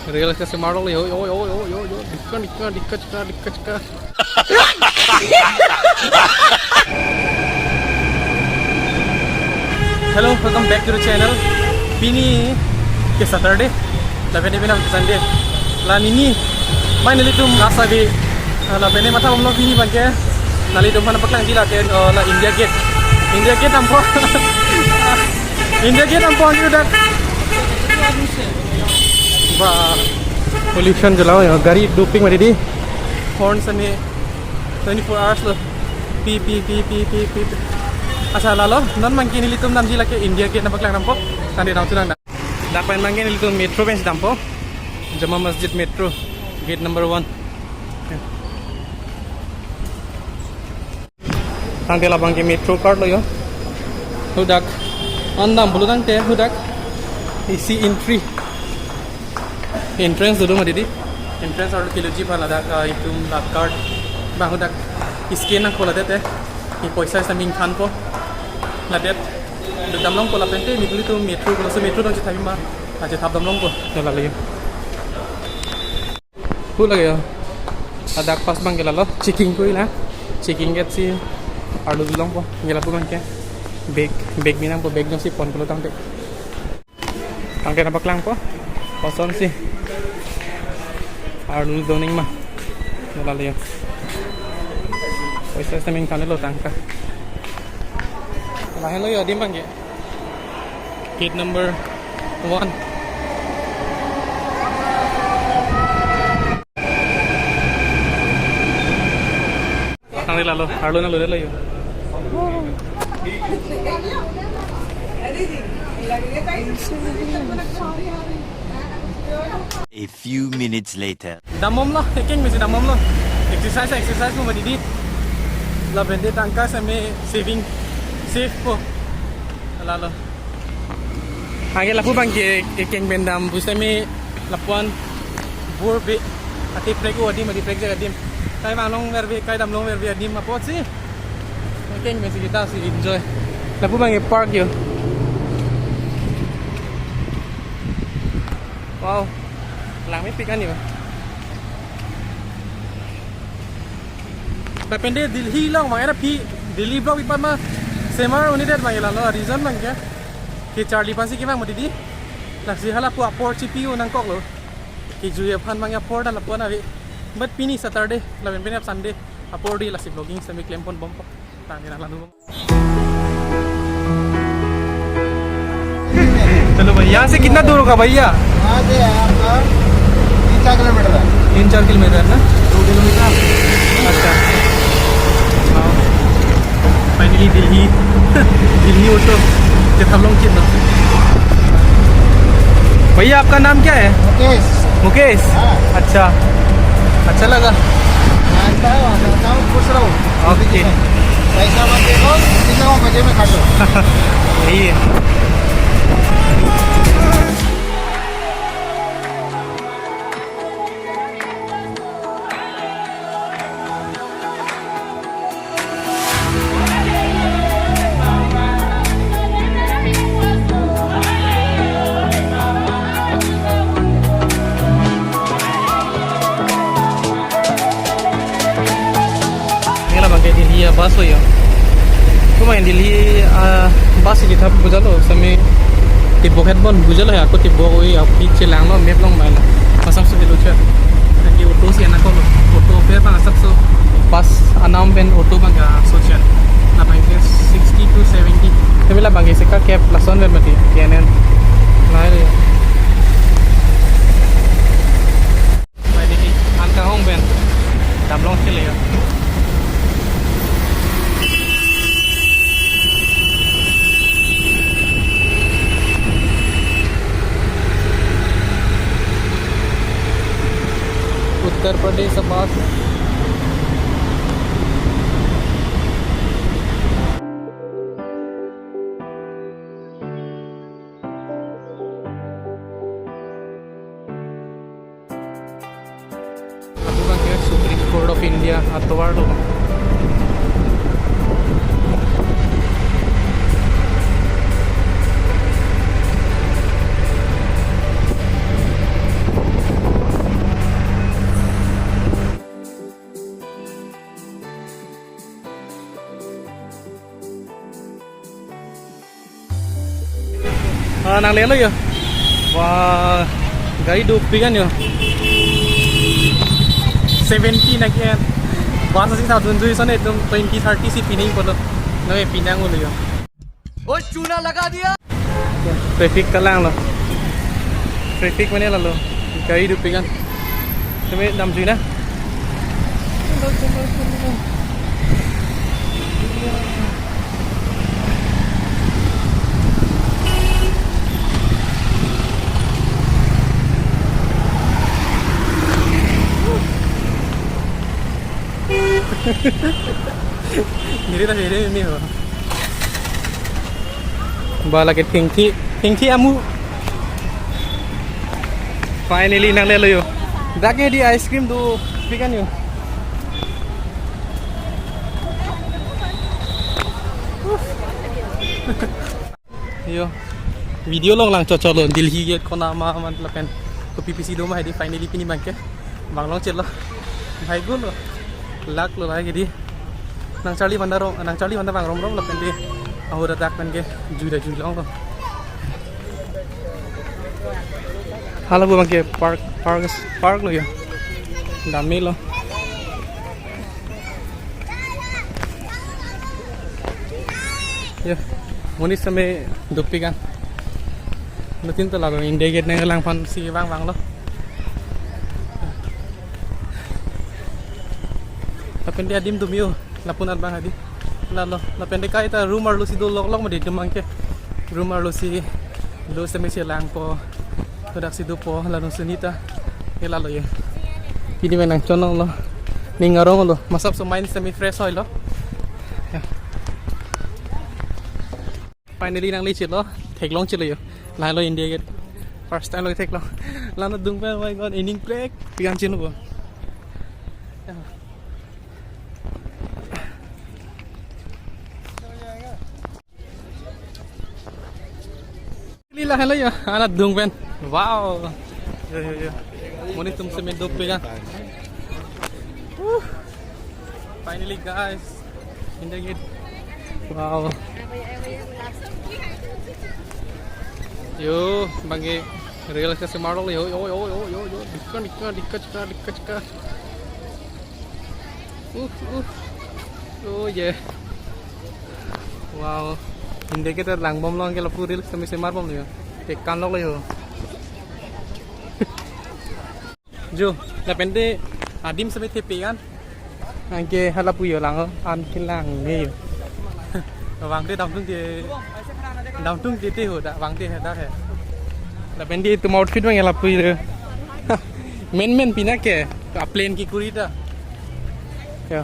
Real kasi model yo. Dikka. Hello, welcome back to the channel. Pini ke Saturday, labene bina Sunday. La nini, main nilitum rasa di labene mata umlo pini bangke. Nalitum mana paklang jila ke la India Gate ampo. India Gate ampo angin udah. Wah, pollution jelaw ya, gari doping mari di. Horn seni 24 hours lo. Pi. Asa lalo, non mangkin nilitum nam jila ke India Gate napaklang nampo. Tadi nang tunang dah. Dapat mangkin nilitum metro bench nampo. Jama Masjid Metro, gate number 1. Tangke labang ke metro card lo yo. Hudak, andam bulu tangte hudak. Isi entry. Entrance dulu mah didi. Entrance order kiloji pala dak itu lap card. Bang hudak scan nang kola dete. Ini paisa saming khan po. Ladet. Damlong kola pente ni tu metro kalau se metro dong cita bima. Aja tab damlong ko. Nala lagi. Pula ya. Ada pas bang gelalo checking ko ila. Checking get si alu bilang po. Gelalo bang ke. Bag minang po bag dong si pon kalau tangte. Tangke nampak lang po. Kosong sih. Alu zoning mah. Nala lagi. Paisa saming khan lo tangka. Lahan lo yo dim bang ke. Gate number 1. Ang lalo, arlo na lolo yo. A few minutes later. Damom lo, eking mesti damom lo. Exercise mo madidi. La bende tangka sa me saving safe po. Lalo. Angin lapu bang eking bendam buste me lapuan burbe ati prego adim adi prego adim. Kaya manong merve kaya damlong merve adim mapot sih. Eking mesti kita sih enjoy. Lapu bang park yo. Wow. Langit pikan yo. Depende Delhi lang bang era pi Delhi blog ipan ma semar united bang lalo reason bang ke ki Charlie pasi ki bang modidi laksi hala pu apor CPU nang kok lo ki juye phan bang apor da lapon ari but pini Saturday laben pini Sunday apor di laksi vlogging semi claim pon bom tani na lalu चलो भाई यहाँ से कितना दूर होगा भैया यहाँ से आपका 3-4 किलोमीटर है 3-4 किलोमीटर ना 2 किलोमीटर अच्छा फाइनली दिल्ली ऑटो के हम लोग कितना भैया आपका नाम क्या है मुकेश अच्छा लगा खुश रहो ओके पैसा मत देखो जितना मजे में खा लो यही है Delhi bus lo yo. Kumain Delhi bus ki thap bujalo same tibbo headbon bujalo ya ko tibbo oi ap piche lang lo map long maila masam se dilu cha ki auto se na ko auto pe bang sab so bus anam ben auto bang social na bang 60 to 70 temila bang se ka cap plus on mati kenen lai le mai Delhi anka hong ben damlong se le yo Uttar Pradesh बस Supreme Court of India अतवाड़ nang lelo yo. Wah, gari dupi kan yo. 70 na kaya. Basta sing sa dun sana itong 20-30 si pining po lo. Nawe pinang ulo yo. ओ चूना लगा दिया Traffic ka lang lo. Traffic man nila lo. Gari dupi kan. Kami damju na. Nghĩ ra thì đấy nhiều và là cái thing thi amu finally nang le lo dake di ice cream do pikan yo yo video long lang cho lo Delhi ge kona ma man la pen ko PPC do ma di finally pini bangke bang long chet lo bhai go lo lak lo bhai ge di nang Charlie bandaro nang Charlie bandar bang rom rom la pen di ahura dak pen ge juda long lo hala bu bangke park lo yo dami lo yo monis sampai dupi kan nutin to lago India gate nang lang pan si wang lo lapen dia dim tumio lapun at bang hadi lalo lapen de kai ta rumor lo si do lok mo de dumang ke rumor lo si do sampai si lang po todak si do po lalo sunita ke lalo ye kini menang chonong lo ningarong lo masap so mind semi fresh oil lo finally nang lichit lo thek long chit lo yo lai lo India gate first time lo thek lo lana dung pa my god inning break pian chin lo lila hello yo ana dung pen wow yo moni tum se men dope kan finally guys India gate wow yo bangge real ka se maro yo dikka oh yeah wow India kita lang bom long ke la puri se se mar bom yo tek kan lok le yo jo la pende adim se the pe kan angke hala pu yo lang an kin lang ne yo wang de dam tung ti ho da wang ti da he la pendi tum outfit bang la pu yo men pina ke plane ki kurita yo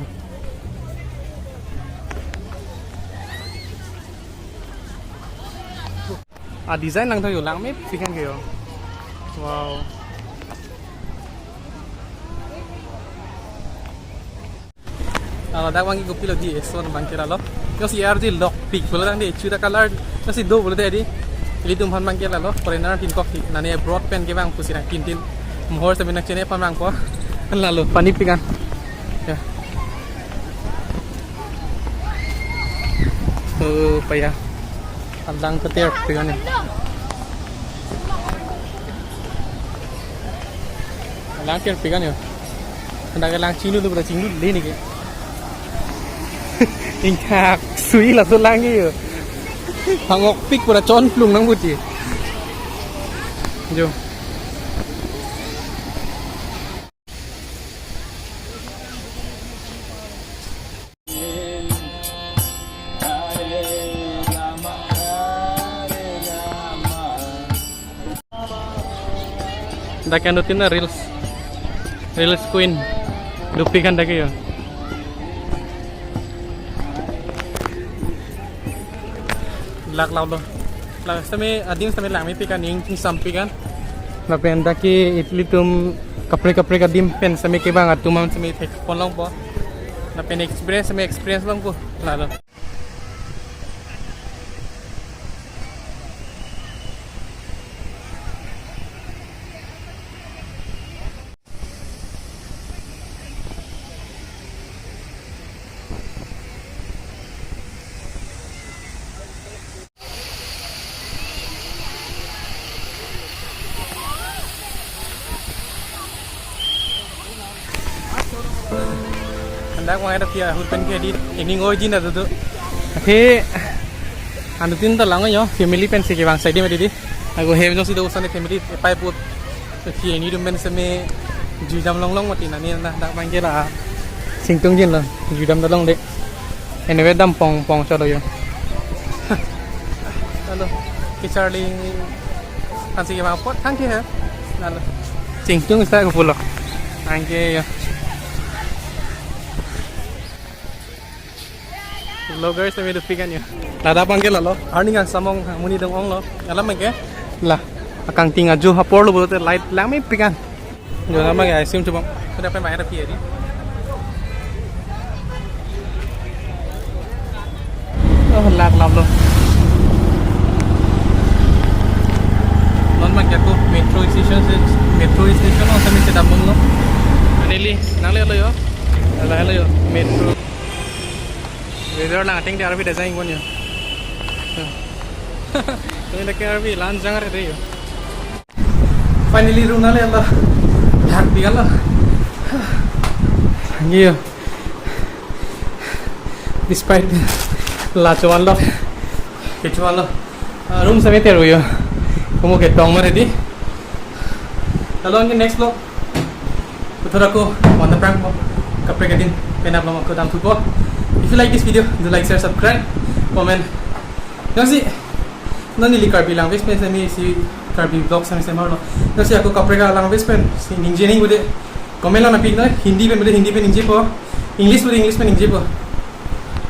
design lang thayo lang me pikan ke yo wow dak wangi gopi lo di son bangkira lo yo si ar di lock pick bolo dang di chuda color yo si do bolo di ili tum han bangkira lo foreigner tin coffee nane broad pen ke bang pusira tin mohor sa binak chene pan bang po lalo pani pikan ya paya andang ketir pikan ni lang ker pikan yo andang lang chinu tu pada chinu le ni ke ingkak sui lah tu lang yo hangok pik pada chon plung nang buti jo dah kan rutin na reels queen dupi kan dah kayo lag lao lo lag same adim same lang may pikan ning sampi kan la penda ki itli tum kapre ka dim pen same ke bang atumam same thek pon long po la pen experience long po la lo dak mai da pia hu pen ke di ini ngoi din da du the anu tin ta lang yo family pen se ke bang side me di aku he jong si do san family pai put ki ini dum ben se me ju jam long long mati na ni na dak bang ke la sing tung jin la ju dam da long de anyway dam pong pong cho do yo alo ki charlie anh sẽ vào pot thang kia hả là chỉnh chung sai của phụ lộc anh kia vloggers sẽ được pikan ya là đã bang kia là lo earning ang samong muni dong ong lo alam mang ke là akang tinga jo hapor lo bote light lang me pikan jo na mang ai sim chubang sudah pe mai ra pia di oh lag lam lo mang jago metro station on kami sedang menglo aneli nang le lo yo metro weather lang ating RV design kon yo to le ke RV lan jangar re yo finally room na le Allah thak digal la yo despite la chawal lo room sa meter yo como que tong mare di hello in next vlog putra ko on the prank mo kapre ka din penap lamang ko dam tubo if you like this video do like share subscribe comment yung si nani li karbi lang best friend sa mi si karbi vlog sa mi sa marlo yung si ako kapre ka lang best friend si ningje ning bude comment lang na pig na hindi pe ningje po english pe ningje po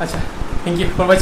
acha thank you for watching